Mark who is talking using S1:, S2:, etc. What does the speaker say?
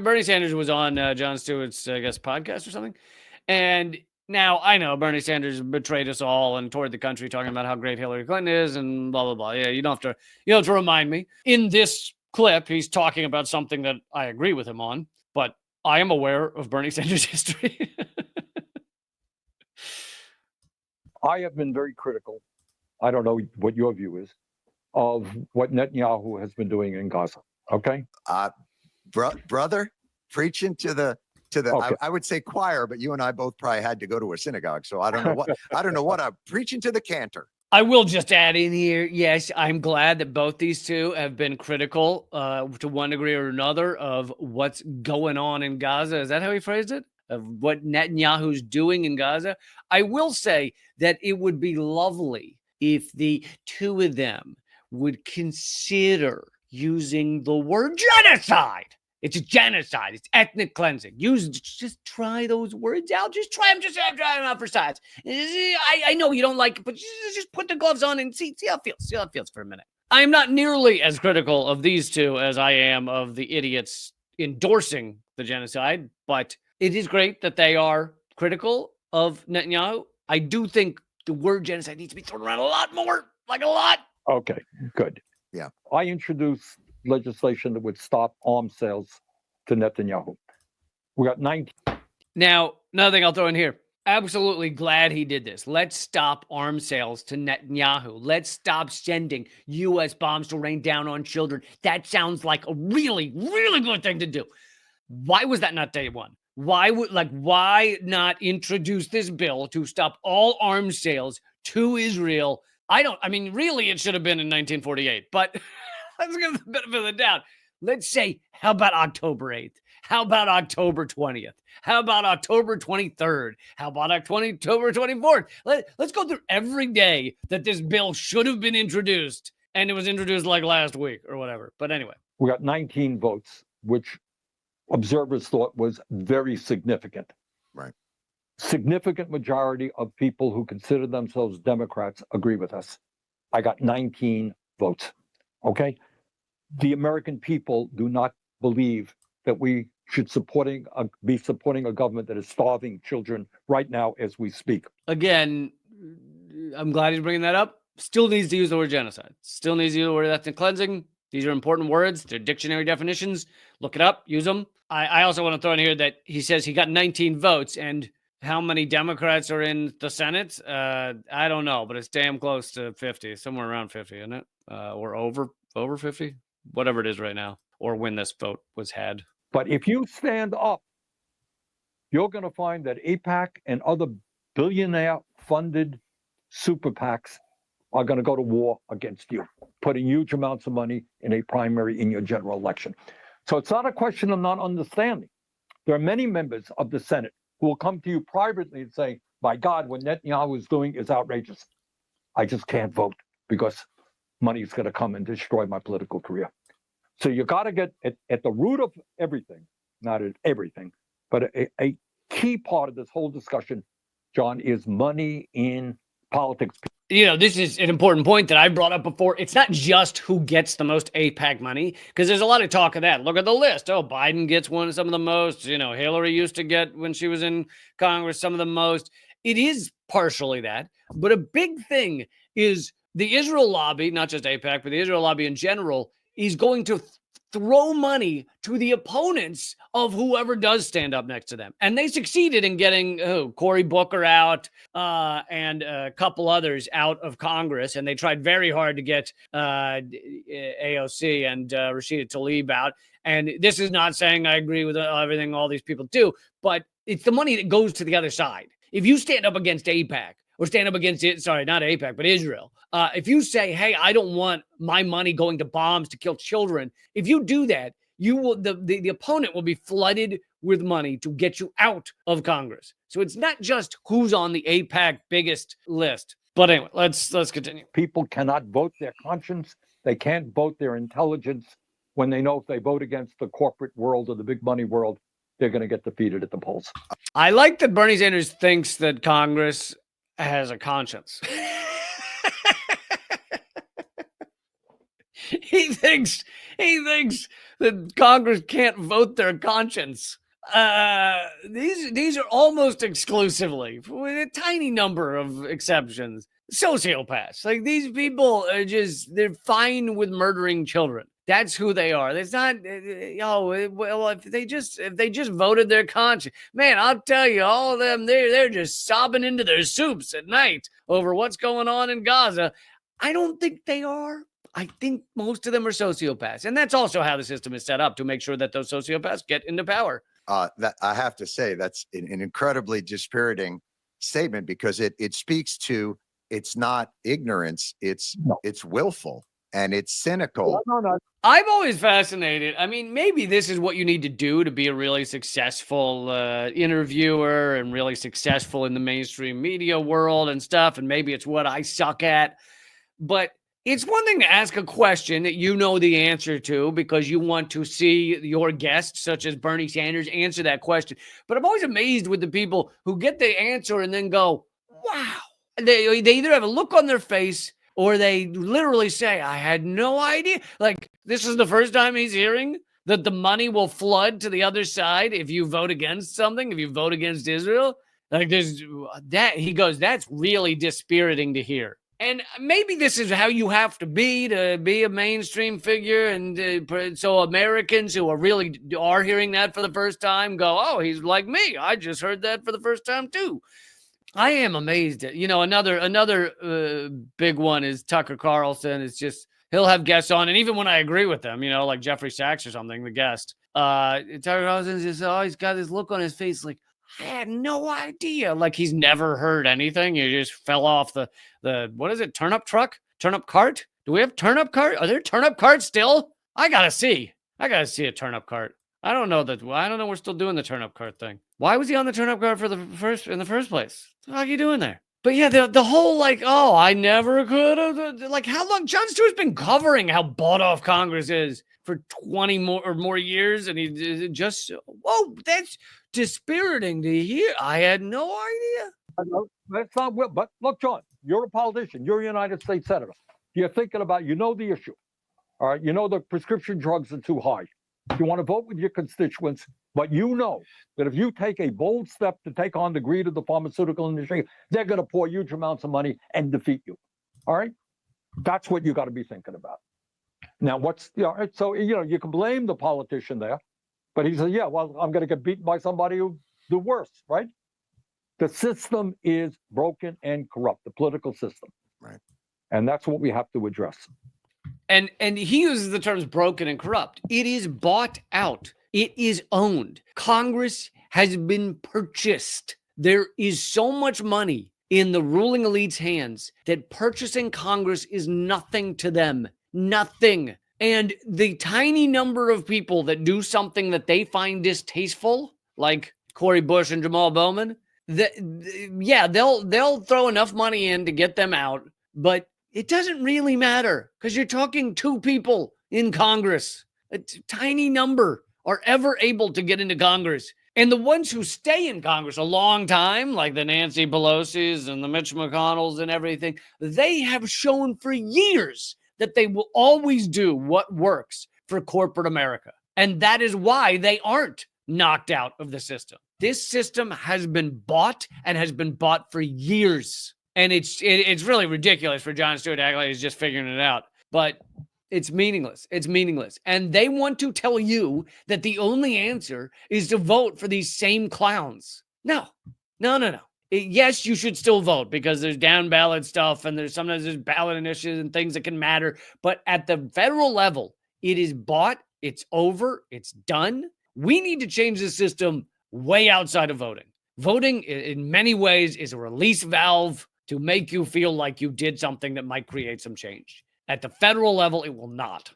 S1: Bernie Sanders was on Jon Stewart's, I guess, podcast or something. And now I know Bernie Sanders betrayed us all and toured the country talking about how great Hillary Clinton is and blah, blah, blah. Yeah, you don't have to remind me. In this clip, he's talking about something that I agree with him on, but I am aware of Bernie Sanders' history.
S2: I have been very critical. I don't know what your view is of what Netanyahu has been doing in Gaza. Okay.
S3: Brother, preaching to the
S2: Okay.
S3: I would say choir, but you and I both probably had to go to a synagogue, so I don't know what I'm preaching to the cantor.
S1: I will just add in here, yes, I'm glad that both these two have been critical to one degree or another of what's going on in Gaza. Is that how he phrased it? Of what Netanyahu's doing in Gaza? I will say that it would be lovely if the two of them would consider using the word genocide. It's a genocide. It's ethnic cleansing. Just try those words out. Just try them. Just try them out for size. I know you don't like it, but just put the gloves on and see how it feels. See how it feels for a minute. I am not nearly as critical of these two as I am of the idiots endorsing the genocide, but it is great that they are critical of Netanyahu. I do think the word genocide needs to be thrown around a lot more, like a lot.
S2: Okay, good.
S3: Yeah.
S2: I introduced legislation that would stop arms sales to Netanyahu. We got 19.
S1: Now, another thing I'll throw in here. Absolutely glad he did this. Let's stop arms sales to Netanyahu. Let's stop sending U.S. bombs to rain down on children. That sounds like a really, really good thing to do. Why was that not day one? Why not introduce this bill to stop all arms sales to Israel? Really, it should have been in 1948, but let's give the benefit of the doubt. Let's say, how about October 8th? How about October 20th? How about October 23rd? How about October 24th? Let's go through every day that this bill should have been introduced, and it was introduced like last week or whatever. But anyway.
S2: We got 19 votes, which observers thought was very significant.
S3: Right.
S2: Significant majority of people who consider themselves Democrats agree with us. I got 19 votes. Okay. The American people do not believe that we should be supporting a government that is starving children right now as we speak.
S1: Again, I'm glad he's bringing that up. Still needs to use the word genocide. Still needs to use the word ethnic cleansing. These are important words. They're dictionary definitions. Look it up. Use them. I also want to throw in here that he says he got 19 votes, and how many Democrats are in the Senate? I don't know, but it's damn close to 50, somewhere around 50, isn't it? Or over 50, whatever it is right now, or when this vote was had.
S2: But if you stand up, you're going to find that AIPAC and other billionaire-funded super PACs are going to go to war against you, putting huge amounts of money in a primary in your general election. So it's not a question of not understanding. There are many members of the Senate who will come to you privately and say, my God, what Netanyahu is doing is outrageous. I just can't vote because money is going to come and destroy my political career. So you got to get at the root of everything, not at everything, but a key part of this whole discussion, John, is money in politics.
S1: This is an important point that I brought up before. It's not just who gets the most AIPAC money, because there's a lot of talk of that. Look at the list. Oh, Biden gets some of the most. Hillary used to get, when she was in Congress, some of the most. It is partially that. But a big thing is the Israel lobby, not just AIPAC, but the Israel lobby in general, is going to throw money to the opponents of whoever does stand up next to them. And they succeeded in getting Cory Booker out and a couple others out of Congress. And they tried very hard to get AOC and Rashida Tlaib out. And this is not saying I agree with everything all these people do, but it's the money that goes to the other side. If you stand up against AIPAC, or stand up against it, sorry, not AIPAC, but Israel. If you say, hey, I don't want my money going to bombs to kill children, if you do that, you will the opponent will be flooded with money to get you out of Congress. So it's not just who's on the AIPAC biggest list. But anyway, let's continue.
S2: People cannot vote their conscience. They can't vote their intelligence when they know if they vote against the corporate world or the big money world, they're going to get defeated at the polls.
S1: I like that Bernie Sanders thinks that Congress has a conscience. he thinks that Congress can't vote their conscience. These are almost exclusively, with a tiny number of exceptions, sociopaths. Like, these people are they're fine with murdering children. That's who they are. It's not, well, if they just voted their conscience, man, I'll tell you, all of them, they're just sobbing into their soups at night over what's going on in Gaza. I don't think they are. I think most of them are sociopaths. And that's also how the system is set up, to make sure that those sociopaths get into power.
S3: That I have to say, that's an incredibly dispiriting statement, because it speaks to, it's not ignorance, it's willful and it's cynical.
S2: No.
S1: I'm always fascinated. I mean, maybe this is what you need to do to be a really successful interviewer and really successful in the mainstream media world and stuff. And maybe it's what I suck at. But it's one thing to ask a question that you know the answer to because you want to see your guest, such as Bernie Sanders, answer that question. But I'm always amazed with the people who get the answer and then go, wow. They either have a look on their face or they literally say, I had no idea. Like, this is the first time he's hearing that the money will flood to the other side if you vote against something, if you vote against Israel. Like, there's that. He goes, that's really dispiriting to hear. And maybe this is how you have to be a mainstream figure. And so Americans who are hearing that for the first time go, oh, he's like me. I just heard that for the first time too. I am amazed at, another big one is Tucker Carlson. It's just, he'll have guests on. And even when I agree with them, like Jeffrey Sachs or something, the guest, Tucker Carlson's just always got this look on his face like, I had no idea. Like, he's never heard anything. He just fell off the what is it? Turnip truck? Turnip cart? Do we have turnip cart? Are there turnip carts still? I gotta see a turnip cart. I don't know we're still doing the turnip cart thing. Why was he on the turnip cart in the first place? What are you doing there? But yeah, the whole like, oh, I never could have. Like, how long? Jon Stewart's been covering how bought off Congress is for 20 more years, and he just, whoa, that's dispiriting to hear. I had no idea.
S2: That's not well. But look, John, you're a politician. You're a United States Senator. You're thinking about, the issue. All right. The prescription drugs are too high. You want to vote with your constituents, but you know that if you take a bold step to take on the greed of the pharmaceutical industry, they're going to pour huge amounts of money and defeat you. All right. That's what you got to be thinking about. Now, so, you can blame the politician there, but he said, yeah, well, I'm going to get beaten by somebody who's the worst, right? The system is broken and corrupt, the political system.
S3: Right.
S2: And that's what we have to address.
S1: And he uses the terms broken and corrupt. It is bought out. It is owned. Congress has been purchased. There is so much money in the ruling elite's hands that purchasing Congress is nothing to them. Nothing. And the tiny number of people that do something that they find distasteful, like Cori Bush and Jamal Bowman, they'll throw enough money in to get them out, but it doesn't really matter because you're talking two people in Congress. A tiny number are ever able to get into Congress. And the ones who stay in Congress a long time, like the Nancy Pelosi's and the Mitch McConnells and everything, they have shown for years that they will always do what works for corporate America. And that is why they aren't knocked out of the system. This system has been bought and has been bought for years. And it's really ridiculous for Jon Stewart to act like he's just figuring it out. But it's meaningless. It's meaningless. And they want to tell you that the only answer is to vote for these same clowns. No. Yes, you should still vote because there's down ballot stuff and sometimes there's ballot initiatives and things that can matter. But at the federal level, it is bought. It's over. It's done. We need to change the system way outside of voting. Voting, in many ways, is a release valve to make you feel like you did something that might create some change. At the federal level, it will not.